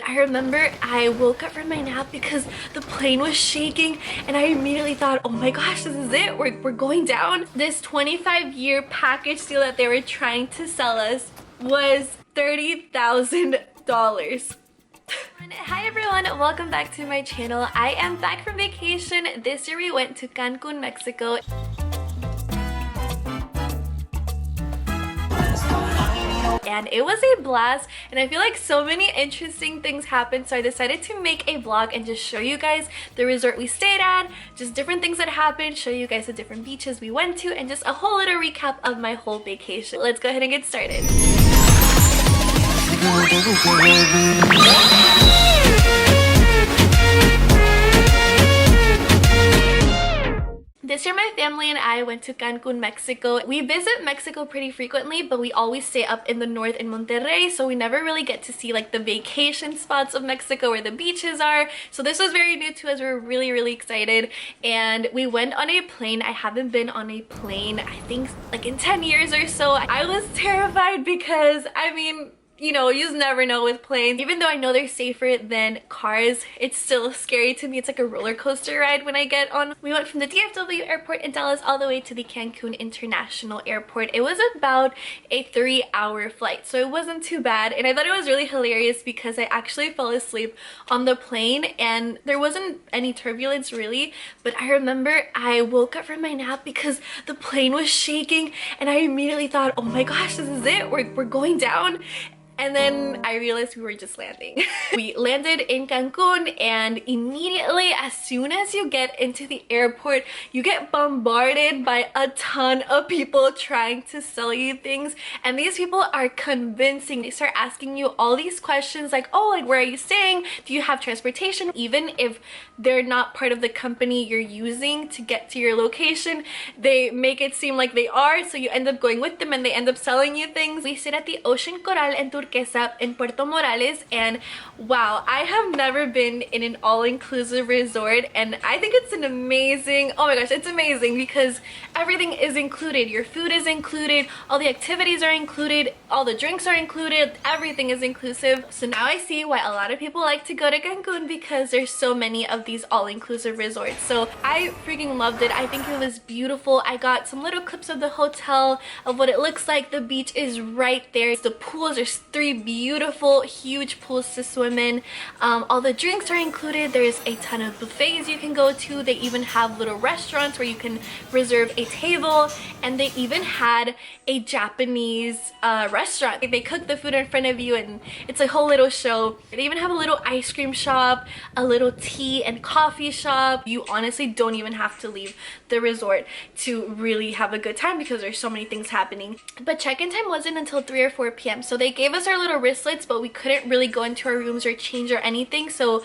I remember I woke up from my nap because the plane was shaking and I immediately thought, oh my gosh, this is it, we're going down. This 25-year package deal that they were trying to sell us was $30,000. Hi everyone, welcome back to my channel. I am back from vacation. This year we went to Cancun, Mexico. And it was a blast, and I feel like so many interesting things happened, so I decided to make a vlog and just show you guys the resort we stayed at, just different things that happened, show you guys the different beaches we went to, and just a whole little recap of my whole vacation. Let's go ahead and get started. This year my family and I went to Cancun, Mexico. We visit Mexico pretty frequently, but we always stay up in the north in Monterrey, so we never really get to see like the vacation spots of Mexico where the beaches are. So this was very new to us. We were really excited, and we went on a plane. I haven't been on a plane I think like in 10 years or so. I was terrified because I mean, you know, you just never know with planes. Even though I know they're safer than cars, it's still scary to me. It's like a roller coaster ride when I get on. We went from the DFW airport in Dallas all the way to the Cancun International Airport. It was about a 3-hour flight, so it wasn't too bad. And I thought it was really hilarious because I actually fell asleep on the plane and there wasn't any turbulence really, but I remember I woke up from my nap because the plane was shaking and I immediately thought, oh my gosh, this is it, we're going down. And then I realized we were just landing. We landed in Cancun, and immediately as soon as you get into the airport, you get bombarded by a ton of people trying to sell you things. And these people are convincing. They start asking you all these questions like, oh, like where are you staying? Do you have transportation? Even if they're not part of the company you're using to get to your location, they make it seem like they are, so you end up going with them and they end up selling you things. We stayed at the Ocean Coral Turquesa in Puerto Morales, and wow, I have never been in an all-inclusive resort, and I think it's an amazing, oh my gosh, it's amazing because everything is included. Your food is included, all the activities are included, all the drinks are included, everything is inclusive. So now I see why a lot of people like to go to Cancun, because there's so many of these all-inclusive resorts. So I freaking loved it. I think it was beautiful. I got some little clips of the hotel, of what it looks like. The beach is right there. The pools, there's 3 beautiful huge pools to swim in. All the drinks are included. There's a ton of buffets you can go to. They even have little restaurants where you can reserve a table, and they even had a Japanese restaurant. They cook the food in front of you and it's a whole little show. They even have a little ice cream shop, a little tea and coffee shop. You honestly don't even have to leave the resort to really have a good time because there's so many things happening. But check-in time wasn't until 3 or 4 p.m. so they gave us our little wristlets, but we couldn't really go into our rooms or change or anything, so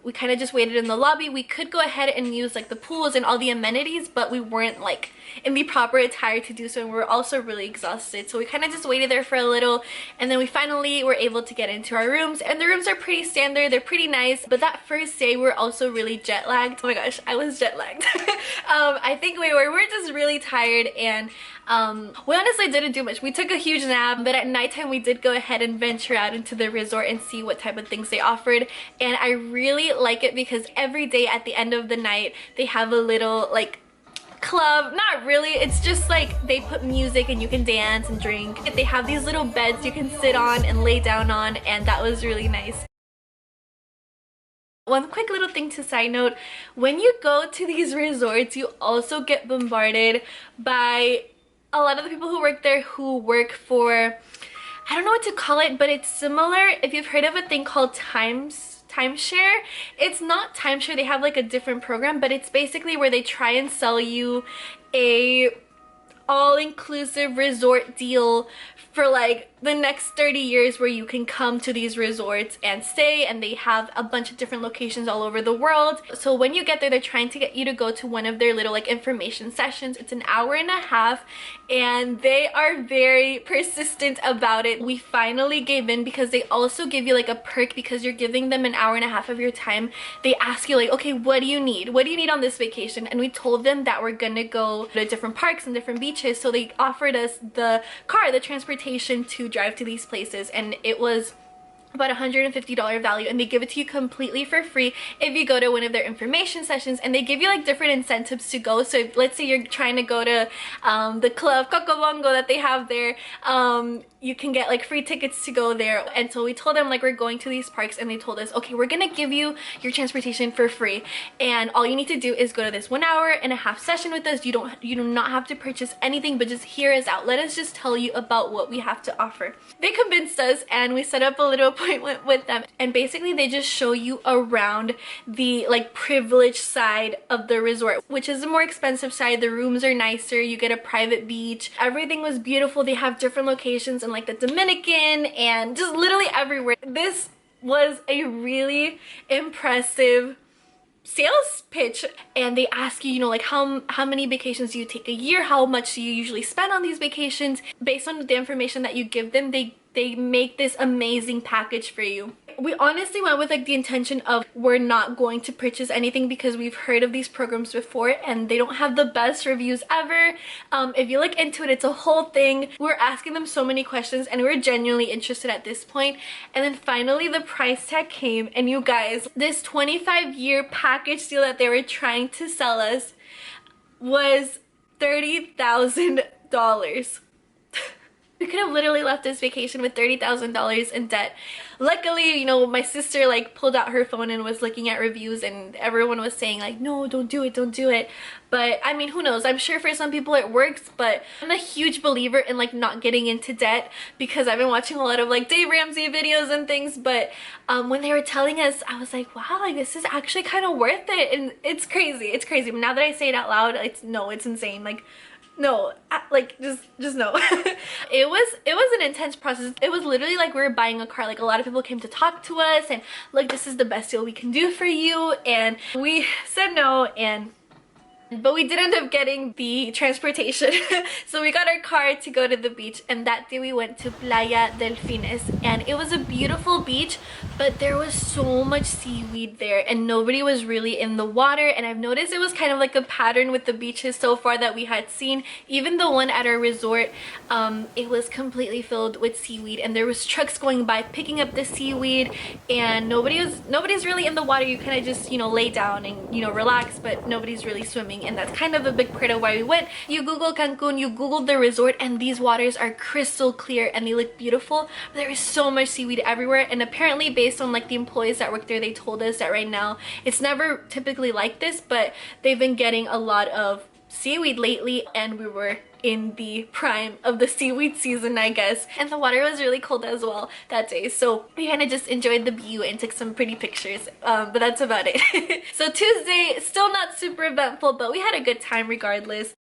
we kind of just waited in the lobby. We could go ahead and use like the pools and all the amenities, but we weren't like in the proper attire to do so, and we were also really exhausted, so we kind of just waited there for a little, and then we finally were able to get into our rooms. And the rooms are pretty standard, they're pretty nice, but that first day we were also really jet lagged. Oh my gosh, I was jet lagged. I think we were just really tired, and we honestly didn't do much. We took a huge nap, but at nighttime we did go ahead and venture out into the resort and see what type of things they offered. And I really like it because every day at the end of the night they have a little like club. Not really, it's just like they put music and you can dance and drink. They have these little beds you can sit on and lay down on, and that was really nice. One quick little thing to side note, when you go to these resorts you also get bombarded by a lot of the people who work there who work for, I don't know what to call it, but it's similar. If you've heard of a thing called timeshare, it's not timeshare, they have like a different program, but it's basically where they try and sell you a all-inclusive resort deal for like the next 30 years where you can come to these resorts and stay, and they have a bunch of different locations all over the world. So when you get there, they're trying to get you to go to one of their little like information sessions. It's an hour and a half, and they are very persistent about it. We finally gave in because they also give you like a perk because you're giving them an hour and a half of your time. They ask you like, okay, what do you need? What do you need on this vacation? And we told them that we're gonna go to different parks and different beaches, so they offered us the car, the transportation to drive to these places, and it was about $150 value, and they give it to you completely for free if you go to one of their information sessions. And they give you like different incentives to go. So if, let's say you're trying to go to the club Cocobongo that they have there, you can get like free tickets to go there. And so we told them like we're going to these parks, and they told us, okay, we're gonna give you your transportation for free, and all you need to do is go to this 1.5-hour session with us. You do not have to purchase anything, but just hear us out. Let us just tell you about what we have to offer. They convinced us, and we set up a little appointment with them, and basically they just show you around the like privileged side of the resort, which is the more expensive side. The rooms are nicer, you get a private beach, everything was beautiful. They have different locations in like the Dominican and just literally everywhere. This was a really impressive sales pitch, and they ask you, you know, like how many vacations do you take a year, how much do you usually spend on these vacations. Based on the information that you give them, they make this amazing package for you. We honestly went with like the intention of we're not going to purchase anything because we've heard of these programs before and they don't have the best reviews ever. If you look into it, it's a whole thing. We're asking them so many questions and we're genuinely interested at this point. And then finally the price tag came, and you guys, this 25-year package deal that they were trying to sell us was $30,000. We could have literally left this vacation with $30,000 in debt. Luckily, you know, my sister like pulled out her phone and was looking at reviews, and everyone was saying like, no, don't do it, don't do it. But I mean, who knows? I'm sure for some people it works, but I'm a huge believer in like not getting into debt, because I've been watching a lot of like Dave Ramsey videos and things. But when they were telling us, I was like, wow, like this is actually kind of worth it. And it's crazy, it's crazy. But now that I say it out loud, it's insane. Like, no, like just no. it was an intense process. It was literally like we were buying a car. Like a lot of people came to talk to us and like, this is the best deal we can do for you, and we said no, but we did end up getting the transportation. So we got our car to go to the beach, and that day we went to Playa Delfines, and it was a beautiful beach, but there was so much seaweed there and nobody was really in the water. And I've noticed it was kind of like a pattern with the beaches so far that we had seen. Even the one at our resort, it was completely filled with seaweed, and there was trucks going by picking up the seaweed, and nobody's really in the water. You kind of just, you know, lay down and, you know, relax, but nobody's really swimming. And that's kind of a big part of why we went. You Google Cancun, you Google the resort, and these waters are crystal clear and they look beautiful. But there is so much seaweed everywhere, and apparently based on like the employees that work there, they told us that right now it's never typically like this, but they've been getting a lot of seaweed lately, and we were in the prime of the seaweed season, I guess. And the water was really cold as well that day, so we kind of just enjoyed the view and took some pretty pictures, but that's about it. So Tuesday, still not super eventful, but we had a good time regardless.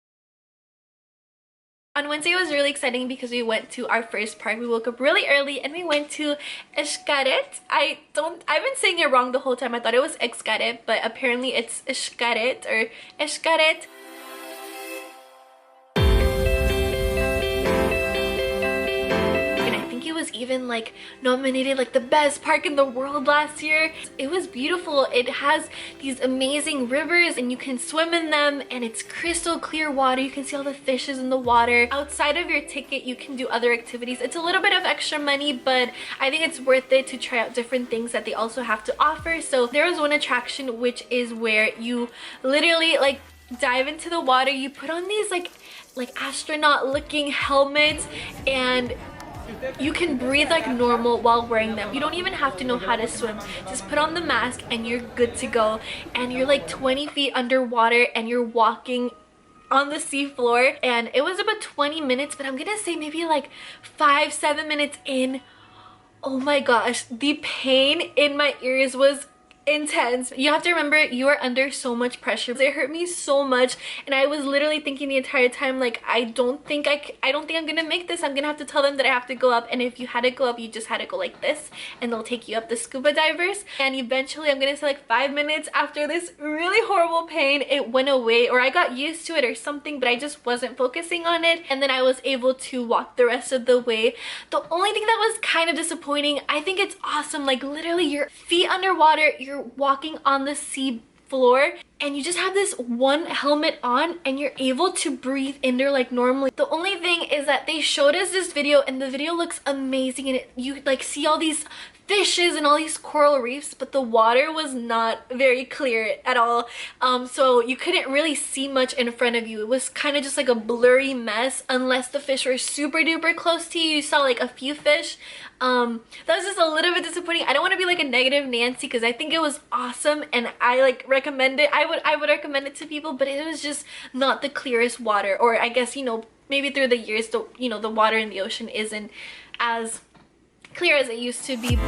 On Wednesday it was really exciting because we went to our first park. We woke up really early and we went to Xcaret. I've been saying it wrong the whole time. I thought it was Xcaret, but apparently it's Xcaret or Xcaret. Was even like nominated like the best park in the world last year. It was beautiful. It has these amazing rivers and you can swim in them, and it's crystal clear water. You can see all the fishes in the water. Outside of your ticket you can do other activities. It's a little bit of extra money, but I think it's worth it to try out different things that they also have to offer. So there was one attraction which is where you literally like dive into the water. You put on these like astronaut looking helmets, and you can breathe like normal while wearing them. You don't even have to know how to swim. Just put on the mask and you're good to go. And you're like 20 feet underwater and you're walking on the seafloor. And it was about 20 minutes, but I'm gonna say maybe like 5-7 minutes in, oh my gosh, the pain in my ears was intense. You have to remember, you are under so much pressure. It hurt me so much, and I was literally thinking the entire time like, I don't think I'm gonna make this. I'm gonna have to tell them that I have to go up, and if you had to go up, you just had to go like this and they'll take you up, the scuba divers. And eventually, I'm gonna say like 5 minutes after this really horrible pain, it went away, or I got used to it or something, but I just wasn't focusing on it, and then I was able to walk the rest of the way. The only thing that was kind of disappointing, I think it's awesome, like literally your feet underwater, you're walking on the sea floor, and you just have this one helmet on and you're able to breathe in there like normally. The only thing is that they showed us this video, and the video looks amazing, and you like see all these fishes and all these coral reefs, but the water was not very clear at all. So you couldn't really see much in front of you. It was kind of just like a blurry mess unless the fish were super duper close to you. You saw like a few fish. That was just a little bit disappointing. I don't want to be like a negative Nancy because I think it was awesome and I like recommend it. I would recommend it to people, but it was just not the clearest water. Or I guess, you know, maybe through the years the the water in the ocean isn't as clear as it used to be.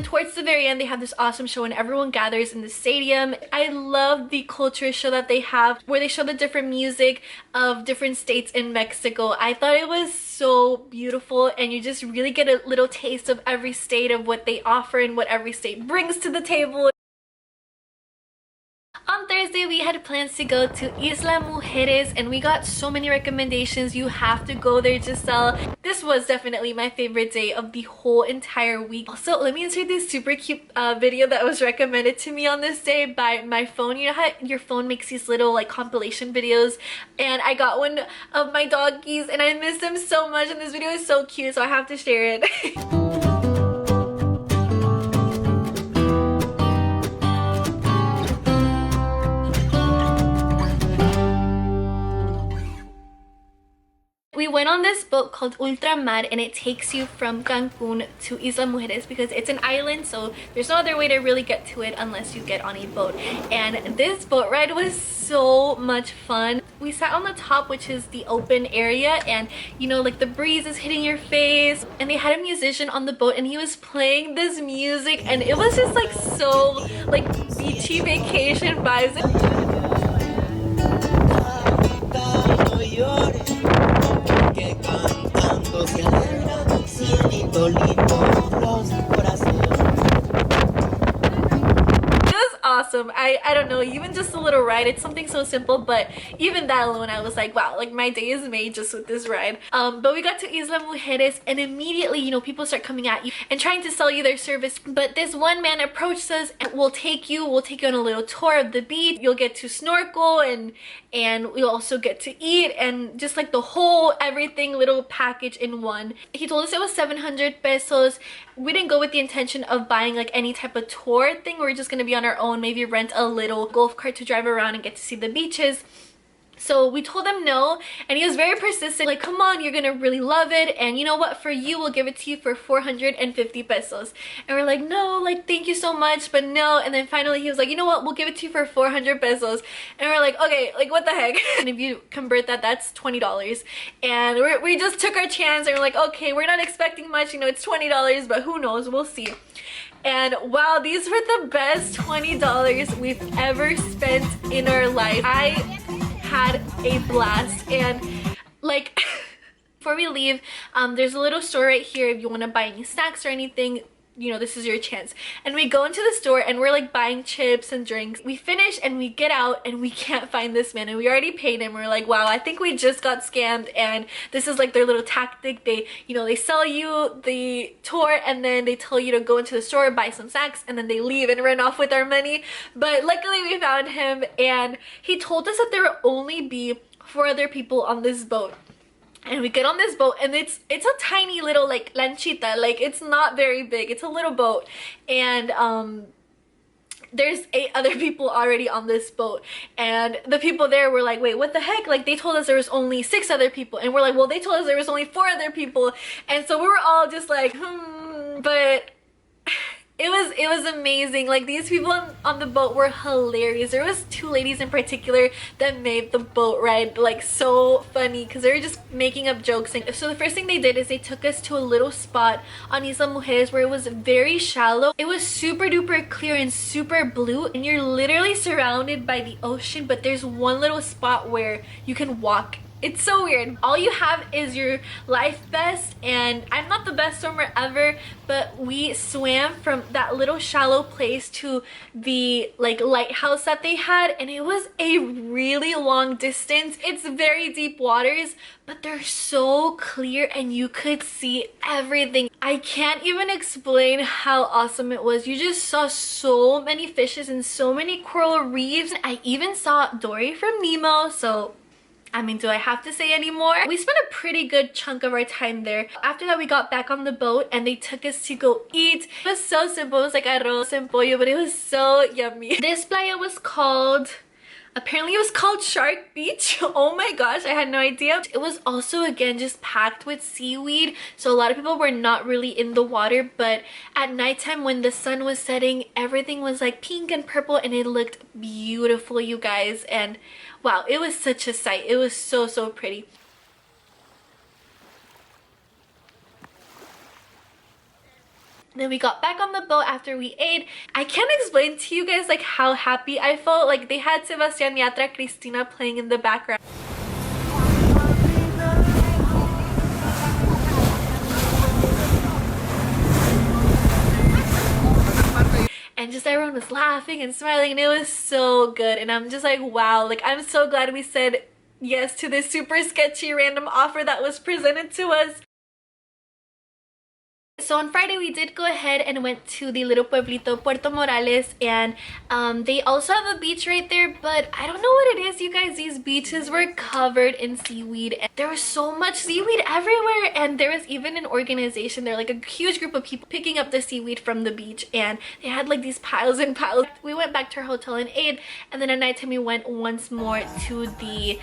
Towards the very end, they have this awesome show and everyone gathers in the stadium. I love the culture show that they have where they show the different music of different states in Mexico. I thought it was so beautiful and you just really get a little taste of every state, of what they offer and what every state brings to the table. On Thursday, we had plans to go to Isla Mujeres and we got so many recommendations. You have to go there, Giselle. This was definitely my favorite day of the whole entire week. Also, let me insert this super cute video that was recommended to me on this day by my phone. You know how your phone makes these little like compilation videos? And I got one of my doggies and I miss them so much and this video is so cute, so I have to share it. We went on this boat called Ultramar and it takes you from Cancun to Isla Mujeres because it's an island, so there's no other way to really get to it unless you get on a boat. And this boat ride was so much fun. We sat on the top, which is the open area, and you know, like the breeze is hitting your face, and they had a musician on the boat and he was playing this music and it was just like so like beachy vacation vibes. Awesome. I don't know, even just a little ride, it's something so simple, but even that alone I was like, wow, like my day is made just with this ride. But we got to Isla Mujeres and immediately, you know, people start coming at you and trying to sell you their service. But this one man approached us and we'll take you on a little tour of the beach. You'll get to snorkel and we'll also get to eat and just like the whole everything little package in one. He told us it was 700 pesos. We didn't go with the intention of buying like any type of tour thing. We're just gonna be on our own, maybe rent a little golf cart to drive around and get to see the beaches. So we told him no, and he was very persistent, like, come on, you're gonna really love it, and you know what, for you, we'll give it to you for 450 pesos. And we're like, no, like, thank you so much, but no. And then finally he was like, you know what, we'll give it to you for 400 pesos. And we're like, okay, like, what the heck? And if you convert that, that's $20. And we just took our chance, and we're like, okay, we're not expecting much, you know, it's $20, but who knows, we'll see. And wow, these were the best $20 we've ever spent in our life. I had a blast. And like before we leave, there's a little store right here if you want to buy any snacks or anything. You know, this is your chance. And we go into the store and we're like buying chips and drinks. We finish and we get out and we can't find this man, and we already paid him. We're like, wow, I think we just got scammed. And this is like their little tactic. They, you know, they sell you the tour and then they tell you to go into the store, buy some snacks, and then they leave and run off with our money. But luckily we found him, and he told us that there will only be 4 other people on this boat. And we get on this boat and it's a tiny little like lanchita, like it's not very big, it's a little boat. And there's 8 other people already on this boat, and the people there were like, wait, what the heck? Like, they told us there was only 6 other people, and we're like, well, they told us there was only 4 other people. And so we were all just like, but it was amazing. Like, these people on the boat were hilarious. There was 2 ladies in particular that made the boat ride like so funny because they were just making up jokes. And so the first thing they did is they took us to a little spot on Isla Mujeres where it was very shallow. It was super duper clear and super blue, and you're literally surrounded by the ocean, but there's one little spot where you can walk It's so weird. All you have is your life vest, and I'm not the best swimmer ever, but we swam from that little shallow place to the like lighthouse that they had, and it was a really long distance. It's very deep waters, but they're so clear and you could see everything. I can't even explain how awesome it was. You just saw so many fishes and so many coral reefs. I even saw Dory from Nemo, so I mean, do I have to say any more? We spent a pretty good chunk of our time there. After that, we got back on the boat and they took us to go eat. It was so simple. It was like arroz and pollo, but it was so yummy. This playa was called... apparently it was called Shark Beach. Oh my gosh, I had no idea. It was also, again, just packed with seaweed, so a lot of people were not really in the water, but at nighttime when the sun was setting, everything was like pink and purple and it looked beautiful, you guys. And wow, it was such a sight. It was so pretty. Then we got back on the boat after we ate. I can't explain to you guys like how happy I felt. Like they had Sebastian Yatra Cristina playing in the background. And just everyone was laughing and smiling and it was so good. And I'm just like, wow, like I'm so glad we said yes to this super sketchy random offer that was presented to us. So on Friday we did go ahead and went to the little pueblito Puerto Morales, and they also have a beach right there, but I don't know what it is, you guys. These beaches were covered in seaweed and there was so much seaweed everywhere, and there was even an organization there, like a huge group of people picking up the seaweed from the beach, and they had like these piles and piles. We went back to our hotel and ate, and then at nighttime we went once more to the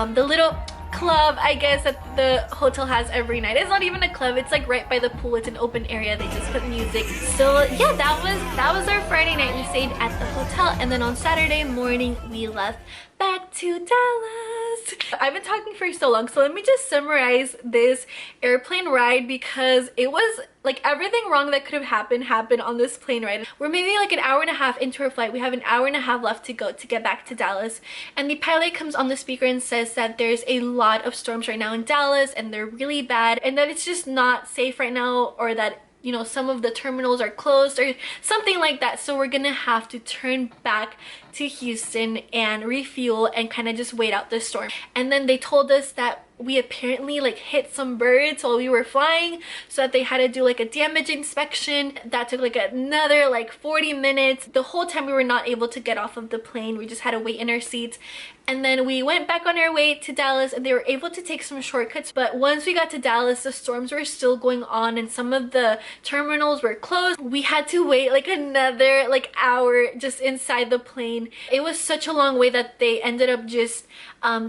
little club, I guess, that the hotel has every night. It's not even a club, it's like right by the pool. It's an open area, they just put music. So yeah, that was our Friday night. We stayed at the hotel, and then on Saturday morning we left back to Dallas. I've been talking for so long, so let me just summarize this airplane ride, because it was like everything wrong that could have happened on this plane ride. We're maybe like an hour and a half into our flight. We have an hour and a half left to go to get back to Dallas, and the pilot comes on the speaker and says that there's a lot of storms right now in Dallas and they're really bad, and that it's just not safe right now, or that, you know, some of the terminals are closed or something like that. So we're gonna have to turn back to Houston and refuel and kind of just wait out the storm. And then they told us that we apparently like hit some birds while we were flying, so that they had to do like a damage inspection. That took like another like 40 minutes. The whole time we were not able to get off of the plane. We just had to wait in our seats. And then we went back on our way to Dallas, and they were able to take some shortcuts, but once we got to Dallas, the storms were still going on and some of the terminals were closed. We had to wait like another like hour just inside the plane. It was such a long way that they ended up just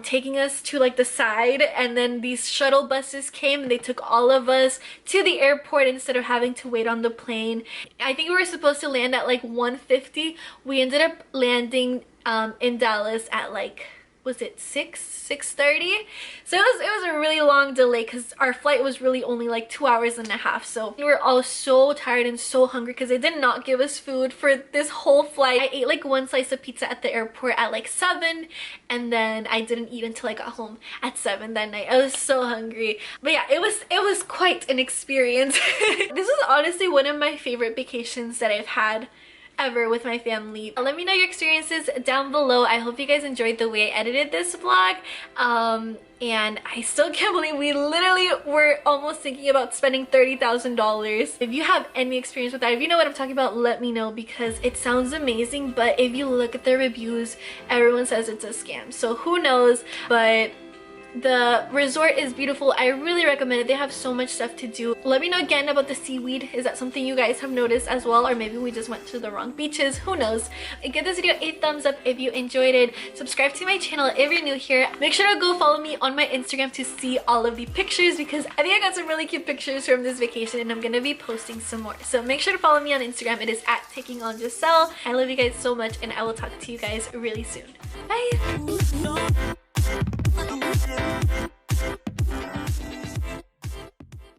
taking us to like the side, and then these shuttle buses came and they took all of us to the airport instead of having to wait on the plane. I think we were supposed to land at like 1:50. We ended up landing in Dallas at like, was it 6:30? So it was a really long delay because our flight was really only like 2 hours and a half. So we were all so tired and so hungry because they did not give us food for this whole flight. I ate like one slice of pizza at the airport at like 7, and then I didn't eat until I got home at 7 that night. I was so hungry. But yeah, it was quite an experience. This was honestly one of my favorite vacations that I've had ever with my family. Let me know your experiences down below. I hope you guys enjoyed the way I edited this vlog. And I still can't believe we literally were almost thinking about spending $30,000. If you have any experience with that, if you know what I'm talking about, let me know, because it sounds amazing, but if you look at the reviews, everyone says it's a scam. So who knows, but the resort is beautiful. I really recommend it. They have so much stuff to do. Let me know again about the seaweed. Is that something you guys have noticed as well, or maybe we just went to the wrong beaches? Who knows? Give this video a thumbs up if you enjoyed it. Subscribe to my channel if you're new here. Make sure to go follow me on my Instagram to see all of the pictures, because I think I got some really cute pictures from this vacation and I'm gonna be posting some more. So make sure to follow me on Instagram. It is at @TakingOnGiselle. I love you guys so much, and I will talk to you guys really soon. Bye!